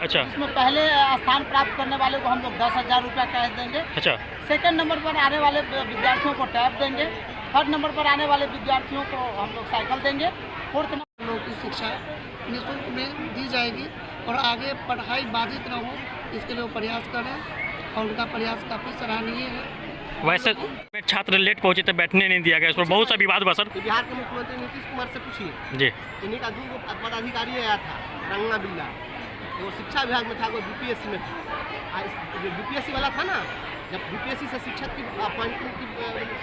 अच्छा। इसमें पहले स्थान प्राप्त करने वाले को हम लोग 10,000 रुपया कैश देंगे। अच्छा। सेकंड नंबर पर आने वाले विद्यार्थियों को टैब देंगे। थर्ड नंबर पर आने वाले विद्यार्थियों को हम लोग साइकिल देंगे। फोर्थ नंबर लोगों की शिक्षा निःशुल्क में दी जाएगी और आगे पढ़ाई बाधित न हो इसके लिए वो प्रयास करें और उनका प्रयास काफ़ी सराहनीय है। वैसे छात्र लेट पहुंचे थे, बैठने नहीं दिया गया, इस पर बहुत सा विवाद हुआ सर। बिहार के मुख्यमंत्री नीतीश कुमार से पूछिए जी। इन्हीं का 2 पदाधिकारी आया था रंगना बिल्ला, वो शिक्षा विभाग में था, वो बीपीएससी में था। जो बीपीएससी वाला था ना, जब बीपीएससी से शिक्षक की अपॉइंटमेंट की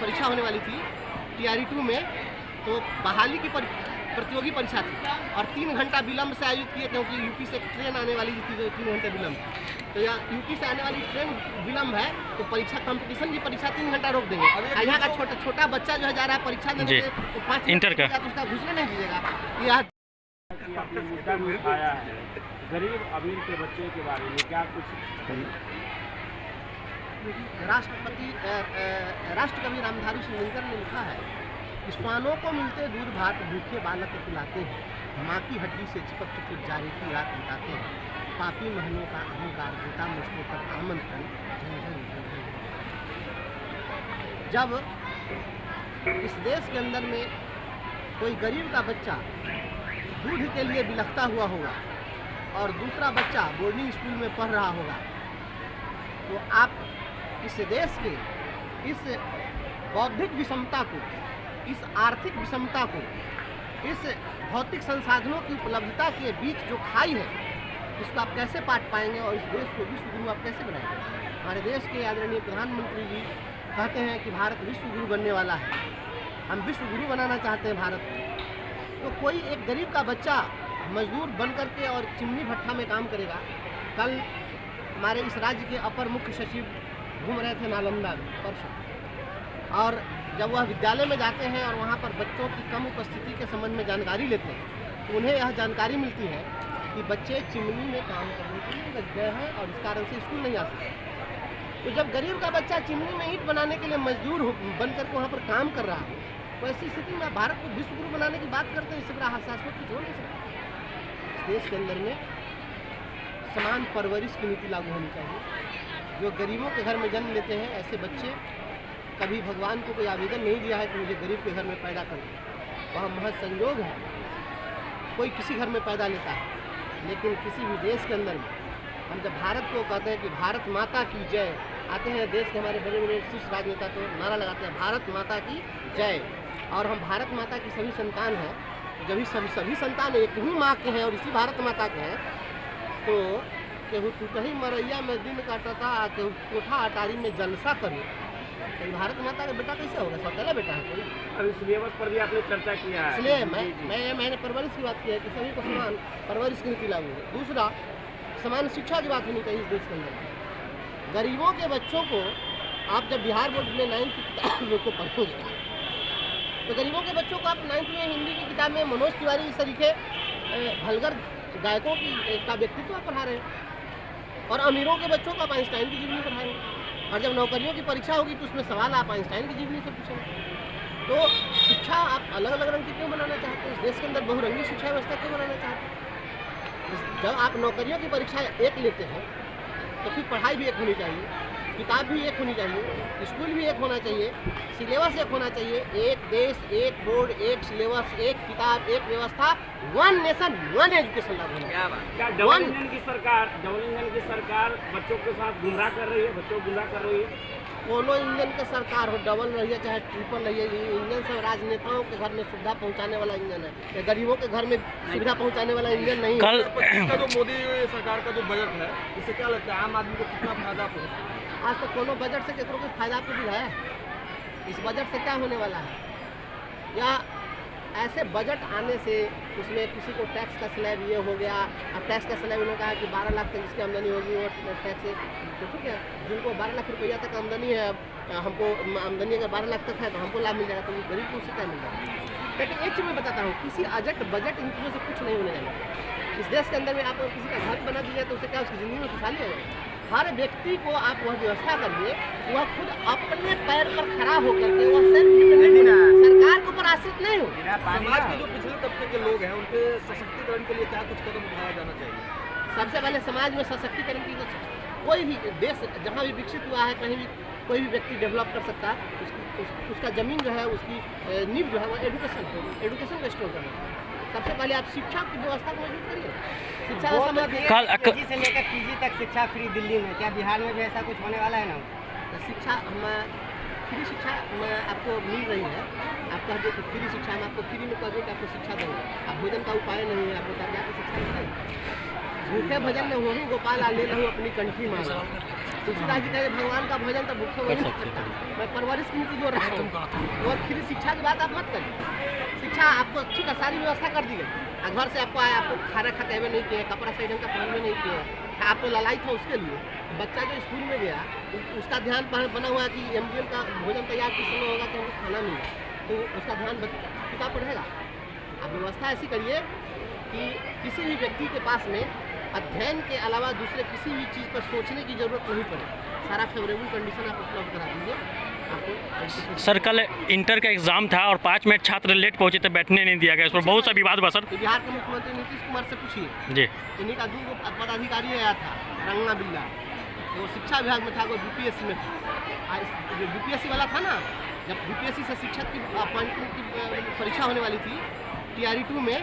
परीक्षा होने वाली थी TRE 2 में, तो बहाली की प्रतियोगी परीक्षा थी और 3 घंटा विलम्ब से आयोजित किए क्योंकि यूपी से ट्रेन आने वाली थी जो 3 घंटे विलम्ब। तो यहाँ यूपी से आने वाली ट्रेन विलम्ब है तो परीक्षा कंपटीशन की परीक्षा 3 घंटा रोक देंगे। यहाँ का छोटा बच्चा जो है जा रहा है परीक्षा देने तो 5 इंटर का तो उसका घुसने नहीं दीजिएगा। यह मुद्दा में उठाया है गरीब अमीर के बच्चे के बारे में क्या कुछ? राष्ट्रकवि रामधारी सिंह ने लिखा है, किसानों को मिलते दूध भात भूखे बालक को खिलाते हैं, माँ की हड्डी से चिपक के जारी की रात बिताते हैं, पापी महलों का अहंकार देता मुझको तक आमंत्रण। जब इस देश के अंदर में कोई गरीब का बच्चा दूध के लिए बिलखता हुआ होगा और दूसरा बच्चा बोर्डिंग स्कूल में पढ़ रहा होगा, तो आप इस देश के इस बौद्धिक विषमता को, इस आर्थिक विषमता को, इस भौतिक संसाधनों की उपलब्धता के बीच जो खाई है, इसको आप कैसे पाट पाएंगे और इस देश को विश्व गुरु आप कैसे बनाएंगे? हमारे देश के आदरणीय प्रधानमंत्री जी कहते हैं कि भारत विश्व गुरु बनने वाला है, हम विश्व गुरु बनाना चाहते हैं भारत को। तो कोई एक गरीब का बच्चा मजदूर बन करके और चिमनी भट्ठा में काम करेगा। कल हमारे इस राज्य के अपर मुख्य सचिव घूम रहे थे नालंदा में परसों, और जब वह विद्यालय में जाते हैं और वहाँ पर बच्चों की कम उपस्थिति के संबंध में जानकारी लेते हैं तो उन्हें यह जानकारी मिलती है कि बच्चे चिमनी में काम करने के लिए लग गए हैं और इस कारण से स्कूल नहीं आ सकते। तो जब गरीब का बच्चा चिमनी में ईंट बनाने के लिए मजदूर बन करके वहाँ पर काम कर रहा है, तो ऐसी स्थिति में भारत को विश्व गुरु बनाने की बात करते हैं, इससे बड़ा हास्यास्पद कुछ हो नहीं सकता। देश के अंदर में समान परवरिश की नीति लागू होनी चाहिए। जो गरीबों के घर में जन्म लेते हैं ऐसे बच्चे, कभी भगवान को कोई आवेदन नहीं दिया है कि मुझे गरीब के घर में पैदा कर दो, वह महज संयोग है। कोई किसी घर में पैदा लेता है, लेकिन किसी भी देश के अंदर में हम जब भारत को कहते हैं कि भारत माता की जय, आते हैं देश के हमारे बड़े बड़े शीर्ष राजनेता तो नारा लगाते हैं भारत माता की जय, और हम भारत माता की सभी संतान हैं। जब सभी संतान एक ही माँ के हैं और इसी भारत माता के हैं, तो केहू टूटही मरैया में दिन काटता, केहू कोठा अटारी में जलसा करूँ, तो भारत माता का बेटा कैसे होगा? सौतेला बेटा है कोई? अभी सिलेबस पर भी आपने चर्चा किया है, इसलिए मैंने परवरिश की बात की है कि सभी को समान परवरिश की नीति लागू है। दूसरा, समान शिक्षा की बात होनी चाहिए इस देश के अंदर। गरीबों के बच्चों को आप जब बिहार बोर्ड में 9th की किताब को पढ़ोगे तो गरीबों के बच्चों को आप 9th में हिंदी की किताब में मनोज तिवारी इस तरीके भलगर गायकों का व्यक्तित्व पढ़ा रहे हैं, और अमीरों के बच्चों को आप आइंस्टाइन की जीवनी पढ़ा रहे हैं, और जब नौकरियों की परीक्षा होगी तो उसमें सवाल आप आइंस्टाइन की जीवनी से पूछेंगे। तो शिक्षा आप अलग अलग रंग की क्यों बनाना चाहते हैं? इस देश के अंदर बहुरंगी शिक्षा व्यवस्था क्यों बनाना चाहते हैं? जब आप नौकरियों की परीक्षा एक लेते हैं तो फिर पढ़ाई भी एक होनी चाहिए, किताब भी एक होनी चाहिए, स्कूल भी एक होना चाहिए, सिलेबस एक होना चाहिए। एक देश, एक बोर्ड, एक सिलेबस, एक किताब, एक व्यवस्था, वन नेशन वन एजुकेशन लागू होना। क्या डबल इंजन की सरकार बच्चों के साथ गुमराह कर रही है, बच्चों को गुमराह कर रही है? कोनो इंजन के सरकार हो, डबल रही है चाहे ट्रिपल रही है, इंजन सब राजनेताओं के घर में सुविधा पहुंचाने वाला इंजन है, गरीबों के घर में सुविधा पहुंचाने वाला इंजन नहीं है। का जो मोदी सरकार का जो बजट है, इससे क्या लगता है आम आदमी को कितना फायदा पहुँचा? आज तक कोनो बजट से केकरो कोई फायदा आपको दिया है? इस बजट से क्या होने वाला है? या ऐसे बजट आने से उसमें किसी को टैक्स का स्लैब ये हो गया, अब टैक्स का स्लैब इन्होंने कहा कि 12 लाख तक जिसकी आमदनी होगी वो टैक्स से, तो ठीक है, जिनको 12 लाख रुपया तक आमदनी है, अब हमको आमदनी अगर 12 लाख तक है तो हमको लाभ मिल जाएगा, तो गरीब को उससे क्या मिल जाएगा? लेकिन एक चीज़ मैं बताता हूँ, किसी बजट इन चीज़ों से कुछ नहीं होने जाएगा। इस देश के अंदर में आप किसी का घर बना दीजिए तो उससे क्या उसकी ज़िंदगी में खुशहाली है? हर व्यक्ति को आप वह व्यवस्था करिए, वह खुद अपने पैर पर खड़ा होकर के वह सरकार के ऊपर आश्रित नहीं हो। समाज के जो पिछले तबके के लोग हैं उनके सशक्तिकरण के लिए क्या कुछ कदम उठाया जाना चाहिए? सबसे पहले समाज में सशक्तिकरण की कोई भी देश जहाँ भी विकसित हुआ है, कहीं भी कोई भी व्यक्ति डेवलप कर सकता है। उसका ज़मीन जो है, उसकी नींव जो है वो एजुकेशन का स्टोर करना है। सबसे पहले आप शिक्षा की व्यवस्था को मजबूत करिए। शिक्षा केजी से लेकर पीजी तक शिक्षा फ्री दिल्ली में, क्या बिहार में भी ऐसा कुछ होने वाला है ना? शिक्षा फ्री शिक्षा आपको मिल रही है। आपका देखिए फ्री शिक्षा हम आपको फ्री में कभी आपको शिक्षा देंगे। आप भोजन का उपाय नहीं है, आपको तब जाकर शिक्षा मिलेगी। भूखे भजन में हो ही गोपाल ले लूँ अपनी कंठी मांगा। तुलसीदास जी कहे भगवान का भजन तो भूखे वही नहीं करता। मैं परवरिश की नीति जो रहा हूँ और फ्री शिक्षा की बात आप मत करिए। शिक्षा आपको अच्छी का सारी व्यवस्था कर दी गई। घर से आपको आया, आपको खाना खाते हुए नहीं किया, कपड़ा सही ढंग का पहन में नहीं किया, आप तो लड़ाई था उसके लिए। बच्चा जो स्कूल में गया उसका ध्यान बना हुआ है कि MDM का भोजन तैयार किस समय होगा कि हमको खाना मिले, तो उसका ध्यान पिता पर रहेगा। आप व्यवस्था ऐसी करिए कि किसी भी व्यक्ति के पास में अध्ययन के अलावा दूसरे किसी भी चीज़ पर सोचने की ज़रूरत नहीं पड़े। सारा फेवरेबल कंडीशन आप उपलब्ध करा दीजिए। सर कल इंटर का एग्जाम था और 5 मिनट छात्र लेट पहुंचे थे, बैठने नहीं दिया गया, इस पर बहुत सा विवाद हुआ सर। बिहार के मुख्यमंत्री नीतीश कुमार से पूछिए जी, इन्हीं का 2 पदाधिकारी आया था, रंगना बिल्ला, वो शिक्षा विभाग में था, वो BPSC में था। जो BPSC वाला था ना, जब BPSC से शिक्षक की अपॉइंटमेंट की परीक्षा होने वाली थी TRE-2 में,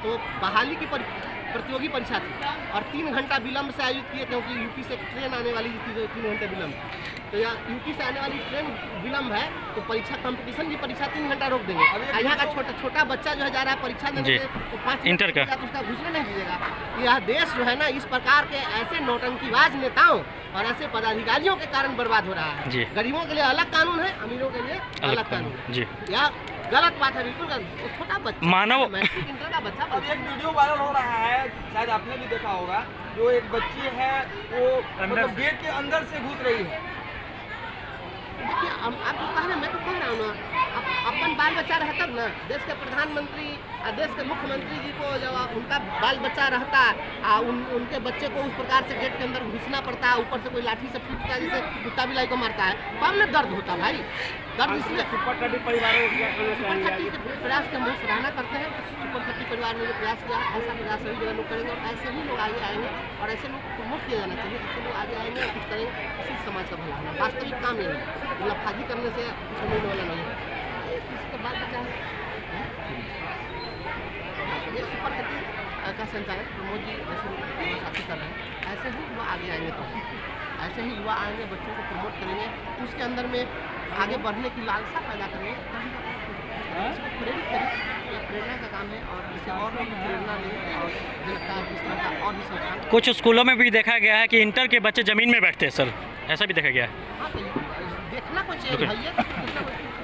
तो बहाली की प्रतियोगी परीक्षा थी और 3 घंटा विलम्ब से आयोजित किए, क्योंकि यूपी से ट्रेन आने वाली थी जो 3 घंटे विलम्ब। तो यहाँ यूपी से आने वाली ट्रेन विलम्ब है, तो परीक्षा कंपटीशन की परीक्षा 3 घंटा रोक देंगे। यहाँ का छोटा बच्चा जो है जा रहा है परीक्षा देने के, तो 5 इंटर का तो उसका घुसने नहीं दीजिएगा। यह देश जो है ना, इस प्रकार के ऐसे नौटंकीबाज नेताओं और ऐसे पदाधिकारियों के कारण बर्बाद हो रहा है। गरीबों के लिए अलग कानून है, अमीरों के लिए अलग कानून जी। यह गलत बात है, बिल्कुल छोटा बच्चा मानव इंटर का बच्चा। अब एक वीडियो वायरल हो रहा है, शायद आपने भी देखा होगा, जो एक बच्ची है वो मतलब गेट के अंदर से घुस रही है। देखिए आप जो कह रहे हैं, मैं तो कह रहा हूँ ना, अपन बाल बच्चा रहे तब ना। देश के प्रधानमंत्री और देश के मुख्यमंत्री जी को जब उनका बाल बच्चा रहता है, उनके बच्चे को उस प्रकार से गेट के अंदर घुसना पड़ता है, ऊपर से कोई लाठी से पीटता है, जैसे कुत्ता बिलाई को मारता है, कम में दर्द होता है भाई। दर्द इसलिए सुपर 30 परिवारों को क्या कहना सुपर चाहेंगे? 30 के प्रयास का हम सराहना करते हैं। सुपर 30 परिवार ने जो प्रयास किया, ऐसा प्रयास सभी जगह लोग करेंगे और ऐसे ही लोग आगे आएंगे और ऐसे लोग प्रमोट किया जाना चाहिए। ऐसे लोग आगे आएंगे और कुछ करेंगे, इसी समाज का भला होना। वास्तविक काम ये है, लफाजी करने से कुछ मिलने वाला नहीं है। किसी का बात बचा है, ये सुपर 30 का संचालक प्रमोद जी जैसे साथी कर रहे हैं, ऐसे ही युवा आगे आएंगे। तो ऐसे ही युवा आएंगे, बच्चों को प्रमोट करेंगे, उसके अंदर में आगे बढ़ने की लालसा पैदा करेंगे, इसको प्रेरित करें। ये प्रेरणा का काम है और इसे और भी प्रेरणा लें और लगता है कि इस तरह का और भी संस्थान। कुछ स्कूलों में भी देखा गया है कि इंटर के बच्चे जमीन में बैठते हैं सर, ऐसा भी देखा गया है। हाँ तो देखना कुछ चाहिए भाई,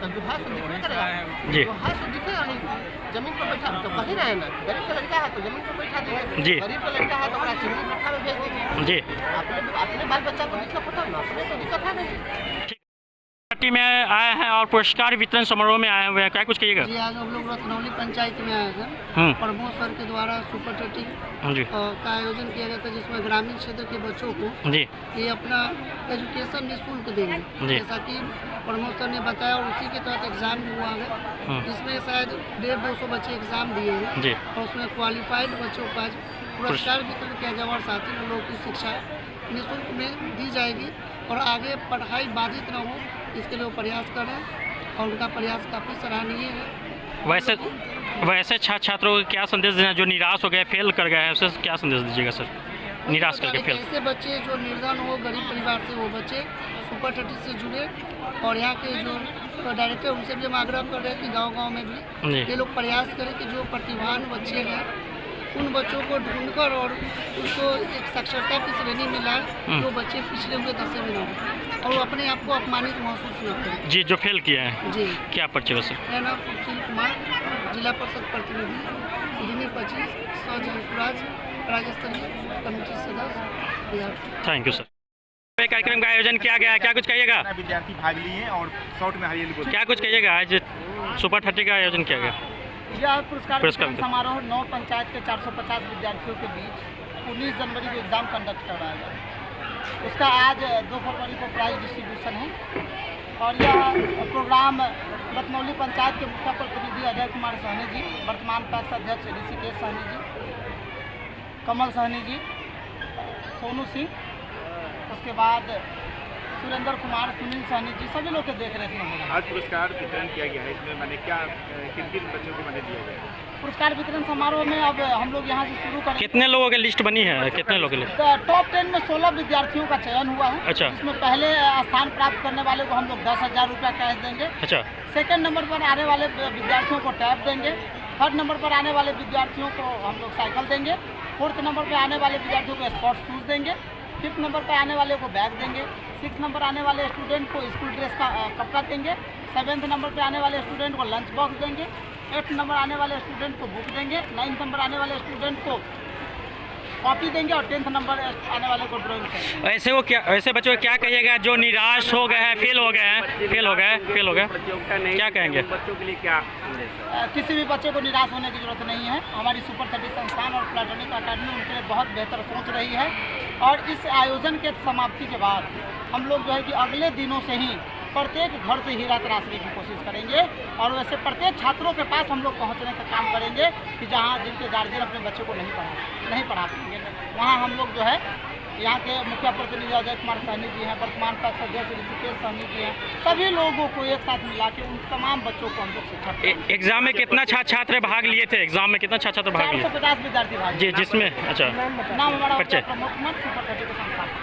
जो है सो दिखने करेगा जी, जो है सो दिखेगा नहीं। जमीन पर बैठा तो कहीं रहे ना, गरीब का लड़का है तो जमीन पर बैठा देंगे जी, गरीब का लड़का है तो अपना चिमनी भट्ठा में भेज दीजिए जी। अपने बाल बच्चा को दिक्कत होता है ना, अपने तो दिक्कत है नहीं। पार्टी में आए हैं और पुरस्कार वितरण समारोह में आए हुए हैं, क्या कुछ कहिएगा? जी आज हम लोग रत्नौली पंचायत में आए हैं। प्रमोद सर के द्वारा सुपर 30 का आयोजन किया गया था, जिसमें ग्रामीण क्षेत्र के बच्चों को जी ये अपना एजुकेशन निःशुल्क देंगे, जैसा कि प्रमोद सर ने बताया, और उसी के तहत एग्ज़ाम भी हुआ है। इसमें शायद 150-200 बच्चे एग्ज़ाम दिए हैं और उसमें क्वालिफाइड बच्चों का पुरस्कार वितरण किया जाएगा और साथ ही लोगों की शिक्षा निःशुल्क में दी जाएगी और आगे पढ़ाई बाधित न हो, इसके लिए वो प्रयास करें और उनका प्रयास काफ़ी सराहनीय है। वैसे छात्रों को क्या संदेश देना जो निराश हो गए, फेल कर गए हैं, उसे क्या संदेश दीजिएगा सर? निराश करके फेल, ऐसे बच्चे जो निर्धन हो, गरीब परिवार से, वो बच्चे सुपर 30 से जुड़े और यहाँ के जो डायरेक्टर उनसे भी हम आग्रह कर रहे हैं कि गाँव-गाँव में भी ये लोग प्रयास करें कि जो प्रतिभावान बच्चे हैं उन बच्चों को ढूंढकर और उसको एक साक्षरता की श्रेणी में लाए, जो बच्चे पिछले हुए दशे में न हो और अपने आप को अपमानित महसूस न करें। जी, जो फेल किए हैं जी, क्या परिचय सर? मेरा नाम सुशील कुमार, जिला परिषद प्रतिनिधि, दिल्ली 25, स्वराज राज्य स्तरीय कमेटी सदस्य बिहार। Thank you sir. कार्यक्रम का आयोजन किया गया है, क्या कुछ कहिएगा? विद्यार्थी भाग लिए हैं और शॉर्ट में हरियाली बोल, क्या कुछ कहिएगा? आज सुपर 30 का आयोजन किया गया। यह पुरस्कार वितरण समारोह 9 पंचायत के 450 विद्यार्थियों के बीच 19 जनवरी को एग्ज़ाम कंडक्ट करवाया गया। उसका आज 2 फरवरी को प्राइज डिस्ट्रीब्यूशन है और यह प्रोग्राम रत्नौली पंचायत के मुख्य प्रतिनिधि अजय कुमार सहनी जी, वर्तमान पैक्स अध्यक्ष ऋषिकेश सहनी जी, कमल सहनी जी सोनू सिंह, उसके बाद सुरेंद्र कुमार, सुनील सहनी जी, सभी लोग के देख रेख में हो रहा है। आज पुरस्कार वितरण किया गया है, इसमें मैंने क्या किन किन बच्चों को मैंने दिया गया? पुरस्कार वितरण समारोह में अब हम लोग यहाँ से शुरू करें। कितने लोगों की लिस्ट बनी है, कितने लोगों की लिस्ट? टॉप 10 में 16 विद्यार्थियों का चयन हुआ है। अच्छा। इसमें पहले स्थान प्राप्त करने वाले को हम लोग 10,000 रुपया कैश देंगे। अच्छा। सेकंड नंबर पर आने वाले विद्यार्थियों को टैब देंगे। थर्ड नंबर पर आने वाले विद्यार्थियों को हम लोग साइकिल देंगे। फोर्थ नंबर पर आने वाले विद्यार्थियों को स्पोर्ट्स शूज़ देंगे। फिफ्थ नंबर पर आने वाले को बैग देंगे। सिक्स नंबर आने वाले स्टूडेंट को स्कूल ड्रेस का कपड़ा देंगे। सेवेंथ नंबर पर आने वाले स्टूडेंट को लंच बॉक्स देंगे। 8th नंबर आने वाले स्टूडेंट को बुक देंगे। 9th नंबर आने वाले स्टूडेंट को कॉपी देंगे और 10th नंबर आने वाले को ड्राइंग देंगे। ऐसे बच्चों को क्या कहिएगा जो निराश हो गए हैं, फेल हो गए हैं? प्रतियोगिता नहीं, क्या कहेंगे? बच्चों के लिए क्या? किसी भी बच्चे को निराश होने की जरूरत नहीं है। हमारी सुपर 30 संस्थान और प्लेटोनिक अकेडमी उनके लिए बहुत बेहतर सोच रही है और इस आयोजन के समाप्ति के बाद हम लोग जो है कि अगले दिनों से ही प्रत्येक घर से हीरा तराशने की कोशिश करेंगे और वैसे प्रत्येक छात्रों के पास हम लोग पहुंचने का काम करेंगे कि जहां जिनके गार्जियन अपने बच्चे को नहीं पढ़ा पाएंगे, वहां हम लोग जो है यहाँ के मुखिया प्रतिनिधि अजय कुमार सहनी जी हैं, वर्तमान पैक्स अध्यक्ष ऋषिकेश सहनी जी हैं, सभी लोगों को एक साथ मिला के उन तमाम बच्चों को हम लोग शिक्षा एग्जाम में कितना छात्र भाग लिए थे? एग्जाम में कितना छात्र भाग लिए? 450 विद्यार्थी भाग जी, जिसमें अच्छा नाम हमारा प्रमोद कुमार, सुपर 30 के संस्थान।